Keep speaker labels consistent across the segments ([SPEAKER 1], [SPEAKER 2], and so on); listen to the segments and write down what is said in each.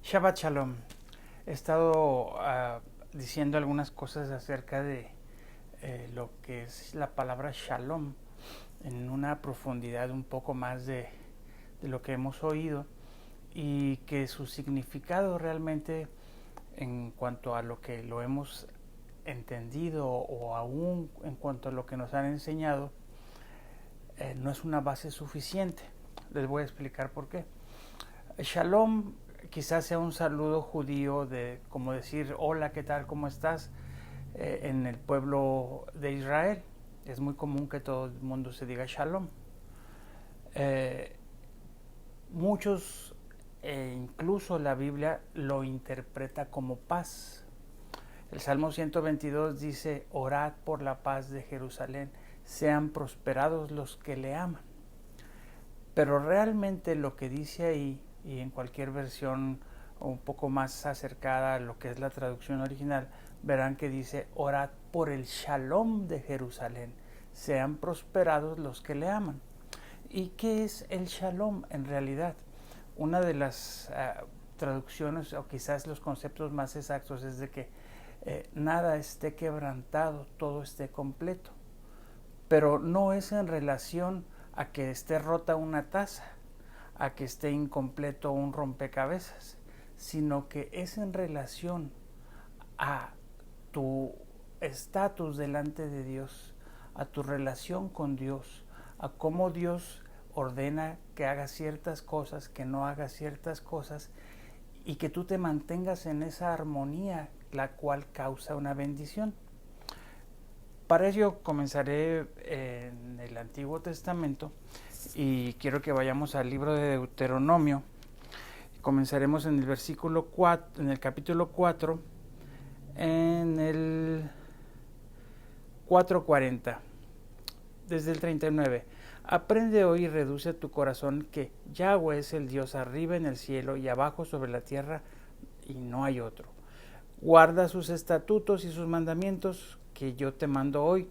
[SPEAKER 1] Shabbat Shalom. He estado diciendo algunas cosas acerca de lo que es la palabra Shalom en una profundidad un poco más de lo que hemos oído, y que su significado realmente, en cuanto a lo que lo hemos entendido o aún en cuanto a lo que nos han enseñado, no es una base suficiente. Les voy a explicar por qué. Shalom quizás sea un saludo judío de como decir hola, ¿qué tal? ¿Cómo estás? En el pueblo de Israel es muy común que todo el mundo se diga Shalom. Muchos, incluso la Biblia lo interpreta como paz. El Salmo 122 dice: orad por la paz de Jerusalén, sean prosperados los que le aman. Pero realmente lo que dice ahí, y en cualquier versión un poco más acercada a lo que es la traducción original, verán que dice: orad por el Shalom de Jerusalén, sean prosperados los que le aman. ¿Y qué es el Shalom en realidad? Una de las traducciones, o quizás los conceptos más exactos, es de que nada esté quebrantado, todo esté completo. Pero no es en relación a que esté rota una taza, a que esté incompleto un rompecabezas, sino que es en relación a tu estatus delante de Dios, a tu relación con Dios, a cómo Dios ordena que hagas ciertas cosas, que no hagas ciertas cosas, y que tú te mantengas en esa armonía, la cual causa una bendición. Para ello comenzaré en el Antiguo Testamento y quiero que vayamos al libro de Deuteronomio. Comenzaremos en el versículo 4, en el capítulo 4, en el 4:40, desde el 39. Aprende hoy y reduce tu corazón que Yahweh es el Dios arriba en el cielo y abajo sobre la tierra, y no hay otro. Guarda sus estatutos y sus mandamientos que yo te mando hoy,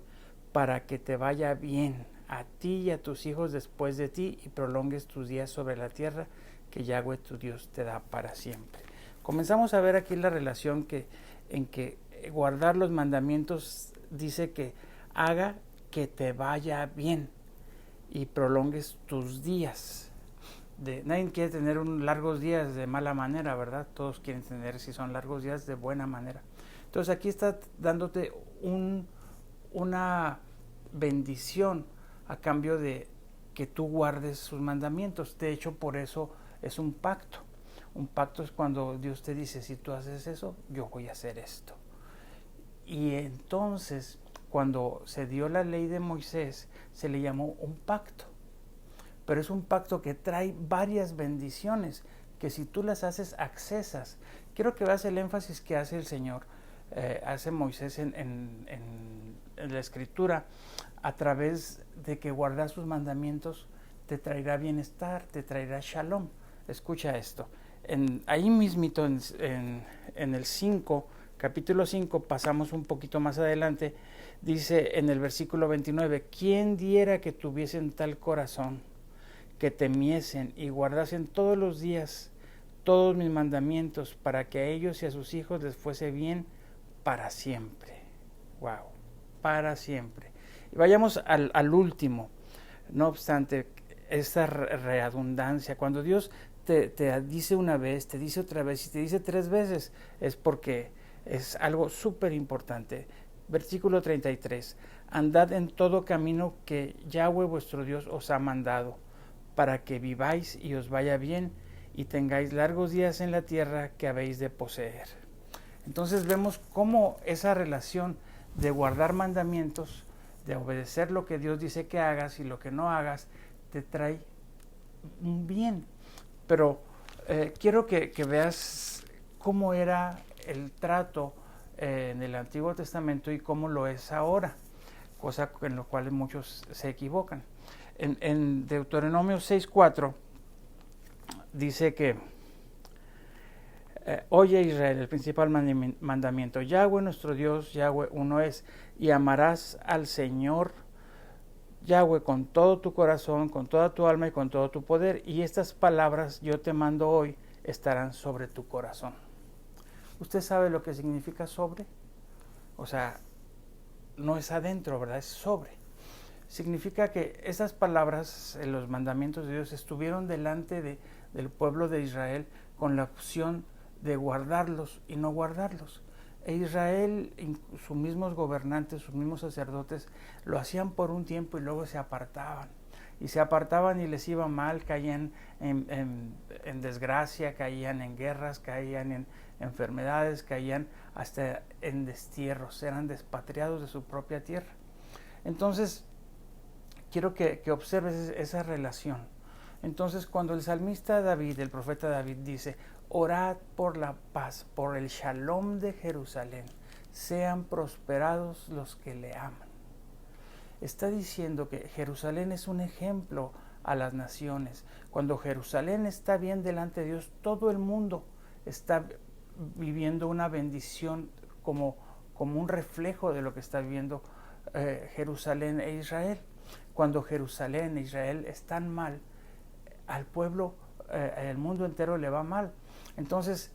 [SPEAKER 1] para que te vaya bien a ti y a tus hijos después de ti, y prolongues tus días sobre la tierra que Yahweh tu Dios te da para siempre. Comenzamos a ver aquí la relación en que guardar los mandamientos dice que haga que te vaya bien y prolongues tus días. Nadie quiere tener largos días de mala manera, ¿verdad? Todos quieren tener, si son largos días, de buena manera. Entonces aquí está dándote una bendición a cambio de que tú guardes sus mandamientos. De hecho, por eso es un pacto. Un pacto es cuando Dios te dice: si tú haces eso, yo voy a hacer esto. Y entonces, cuando se dio la ley de Moisés, se le llamó un pacto. Pero es un pacto que trae varias bendiciones, que si tú las haces, accesas. Quiero que veas el énfasis que hace el Señor, hace Moisés en la Escritura, a través de que guardar sus mandamientos te traerá bienestar, te traerá shalom. Escucha esto. Ahí mismito, en el 5, capítulo 5, pasamos un poquito más adelante, dice en el versículo 29, ¿quién diera que tuviesen tal corazón, que temiesen y guardasen todos los días todos mis mandamientos, para que a ellos y a sus hijos les fuese bien para siempre? Wow, para siempre. Y vayamos al último. No obstante, esta redundancia, cuando Dios te dice una vez, te dice otra vez y te dice 3 veces, es porque es algo súper importante. Versículo 33, andad en todo camino que Yahweh vuestro Dios os ha mandado, para que viváis y os vaya bien, y tengáis largos días en la tierra que habéis de poseer. Entonces vemos cómo esa relación de guardar mandamientos, de obedecer lo que Dios dice que hagas y lo que no hagas, te trae un bien. Pero quiero que veas cómo era el trato en el Antiguo Testamento y cómo lo es ahora, cosa en la cual muchos se equivocan. En Deuteronomio 6:4 dice que oye Israel, el principal mandamiento: Yahweh nuestro Dios, Yahweh uno es, y amarás al Señor Yahweh con todo tu corazón, con toda tu alma y con todo tu poder. Y estas palabras yo te mando hoy estarán sobre tu corazón. ¿Usted sabe lo que significa sobre? O sea, no es adentro, ¿verdad? Es sobre. Significa que esas palabras, los mandamientos de Dios, estuvieron delante del pueblo de Israel con la opción de guardarlos y no guardarlos. E Israel, sus mismos gobernantes, sus mismos sacerdotes, lo hacían por un tiempo y luego se apartaban. Y se apartaban y les iba mal, caían en desgracia, caían en guerras, caían en enfermedades, caían hasta en destierros, eran despatriados de su propia tierra. Entonces, quiero que observes esa relación. Entonces, cuando el salmista David, el profeta David, dice: orad por la paz, por el shalom de Jerusalén, sean prosperados los que le aman. Está diciendo que Jerusalén es un ejemplo a las naciones. Cuando Jerusalén está bien delante de Dios, todo el mundo está viviendo una bendición como un reflejo de lo que está viviendo Jerusalén e Israel. Cuando Jerusalén e Israel están mal, al pueblo, el mundo entero le va mal. Entonces,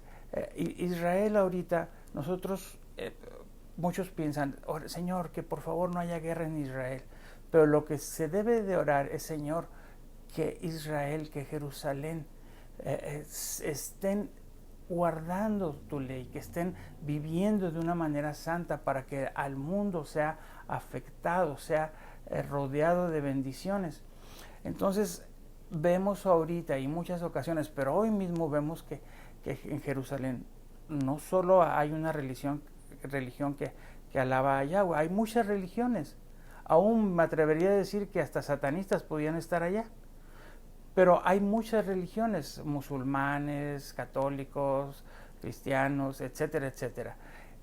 [SPEAKER 1] Israel ahorita, nosotros, muchos piensan: oh, Señor, que por favor no haya guerra en Israel. Pero lo que se debe de orar es: Señor, que Israel, que Jerusalén estén guardando tu ley, que estén viviendo de una manera santa, para que al mundo sea afectado, sea rodeado de bendiciones. Entonces, vemos ahorita y muchas ocasiones, pero hoy mismo vemos que en Jerusalén no solo hay una religión que alaba a Yahweh, hay muchas religiones. Aún me atrevería a decir que hasta satanistas podían estar allá. Pero hay muchas religiones, musulmanes, católicos, cristianos, etcétera, etcétera.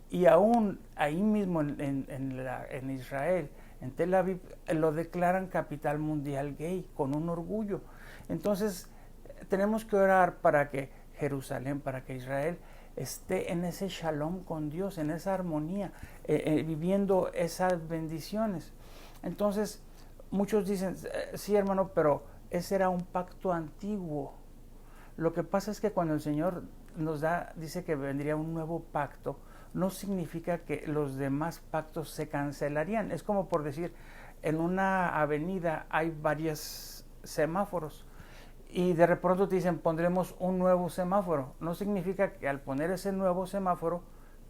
[SPEAKER 1] Y aún ahí mismo en Israel, en Tel Aviv, lo declaran capital mundial gay con un orgullo. Entonces, tenemos que orar para que Jerusalén, para que Israel esté en ese shalom con Dios, en esa armonía, viviendo esas bendiciones. Entonces, muchos dicen: sí, hermano, pero ese era un pacto antiguo. Lo que pasa es que cuando el Señor dice que vendría un nuevo pacto, no significa que los demás pactos se cancelarían. Es como por decir, en una avenida hay varios semáforos y de pronto te dicen: pondremos un nuevo semáforo. No significa que al poner ese nuevo semáforo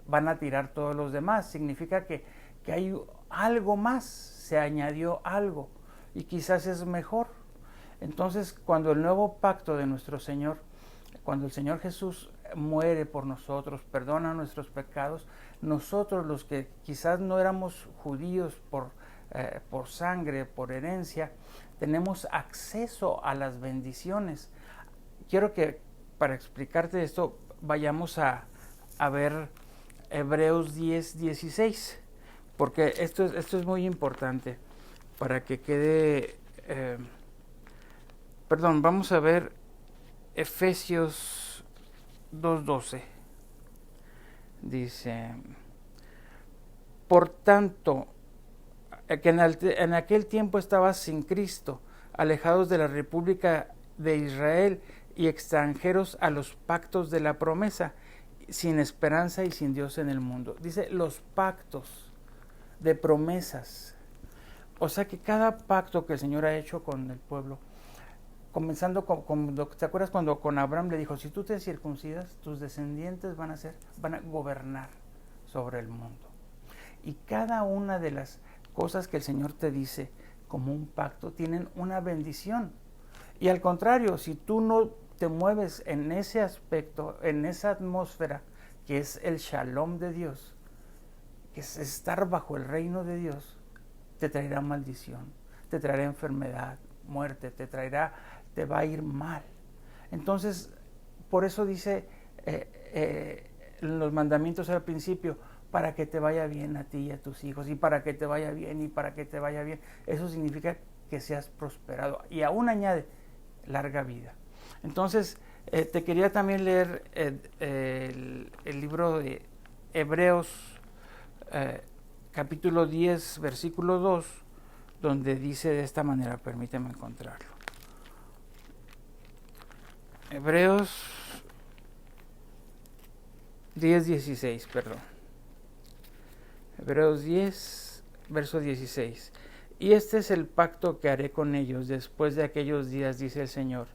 [SPEAKER 1] van a tirar todos los demás. Significa que hay algo más, se añadió algo y quizás es mejor. Entonces, cuando el nuevo pacto de nuestro Señor, cuando el Señor Jesús muere por nosotros, perdona nuestros pecados, nosotros, los que quizás no éramos judíos por sangre, por herencia, tenemos acceso a las bendiciones. Quiero que, para explicarte esto, vayamos a ver Hebreos 10:16, porque esto es muy importante para que quede... vamos a ver Efesios 2:12. Dice: por tanto, que en aquel tiempo estabas sin Cristo, alejados de la República de Israel y extranjeros a los pactos de la promesa, sin esperanza y sin Dios en el mundo. Dice los pactos de promesas. O sea que cada pacto que el Señor ha hecho con el pueblo, comenzando ¿te acuerdas cuando con Abraham le dijo: si tú te circuncidas, tus descendientes van a gobernar sobre el mundo? Y cada una de las cosas que el Señor te dice como un pacto tienen una bendición. Y al contrario, si tú no te mueves en ese aspecto, en esa atmósfera que es el shalom de Dios, que es estar bajo el reino de Dios, te traerá maldición, te traerá enfermedad, muerte, te va a ir mal. Entonces, por eso dice los mandamientos al principio: para que te vaya bien a ti y a tus hijos, y para que te vaya bien, y para que te vaya bien. Eso significa que seas prosperado, y aún añade larga vida. Entonces, te quería también leer el libro de Hebreos, capítulo 10, versículo 2, donde dice de esta manera, permíteme encontrarlo. Hebreos 10:16, perdón. Hebreos 10, verso 16. Y este es el pacto que haré con ellos después de aquellos días, dice el Señor.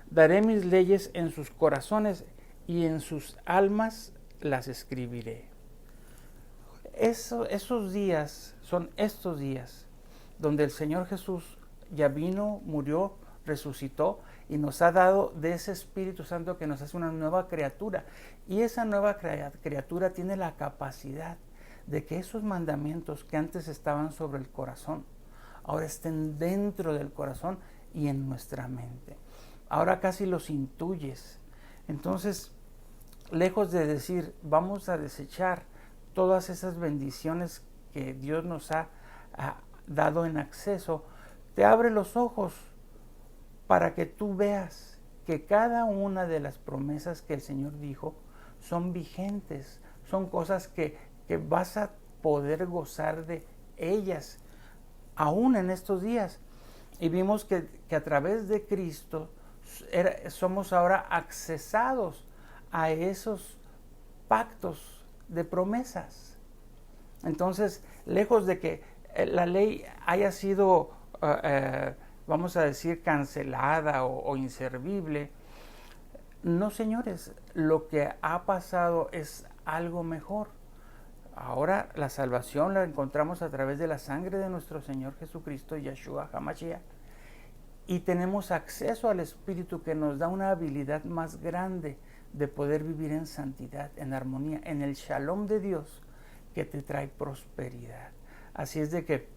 [SPEAKER 1] Daré mis leyes en sus corazones y en sus almas las escribiré. Esos días son estos días donde el Señor Jesús ya vino, murió, resucitó y nos ha dado de ese Espíritu Santo que nos hace una nueva criatura. Y esa nueva criatura tiene la capacidad de que esos mandamientos que antes estaban sobre el corazón, ahora estén dentro del corazón y en nuestra mente. Ahora casi los intuyes. Entonces, lejos de decir, vamos a desechar todas esas bendiciones que Dios nos ha dado en acceso, te abre los ojos para que tú veas que cada una de las promesas que el Señor dijo son vigentes, son cosas que vas a poder gozar de ellas aún en estos días. Y vimos que a través de Cristo somos ahora accesados a esos pactos de promesas. Entonces, lejos de que la ley haya sido, vamos a decir, cancelada o inservible, no, señores, lo que ha pasado es algo mejor. Ahora la salvación la encontramos a través de la sangre de nuestro Señor Jesucristo, Yeshua HaMashiach, y tenemos acceso al Espíritu que nos da una habilidad más grande de poder vivir en santidad, en armonía, en el shalom de Dios que te trae prosperidad. Así es de que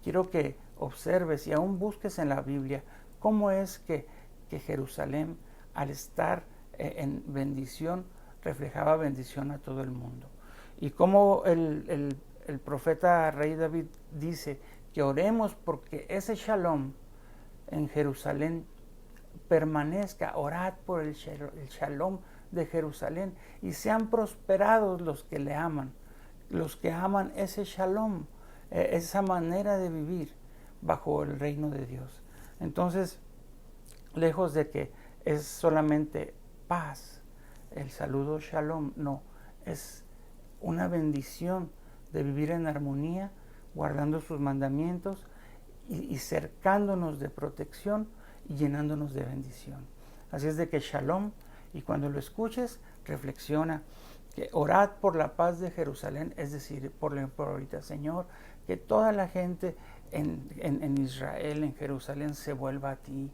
[SPEAKER 1] quiero que observes y aún busques en la Biblia cómo es que Jerusalén, al estar en bendición, reflejaba bendición a todo el mundo. Y como el profeta rey David dice que oremos porque ese shalom en Jerusalén permanezca, orad por el shalom de Jerusalén y sean prosperados los que le aman, los que aman ese shalom, esa manera de vivir bajo el reino de Dios. Entonces, lejos de que es solamente paz, el saludo shalom, no, es una bendición de vivir en armonía, guardando sus mandamientos y cercándonos de protección y llenándonos de bendición. Así es de que shalom, y cuando lo escuches, reflexiona que orad por la paz de Jerusalén, es decir, por ahorita, Señor, que toda la gente en Israel, en Jerusalén, se vuelva a ti,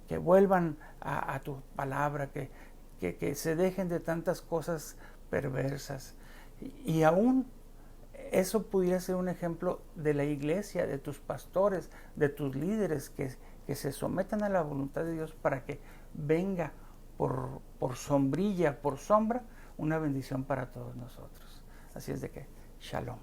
[SPEAKER 1] que vuelvan a tu palabra, que se dejen de tantas cosas perversas. Y aún eso pudiera ser un ejemplo de la iglesia, de tus pastores, de tus líderes, que se sometan a la voluntad de Dios para que venga por sombrilla, por sombra, una bendición para todos nosotros. Así es de que, shalom.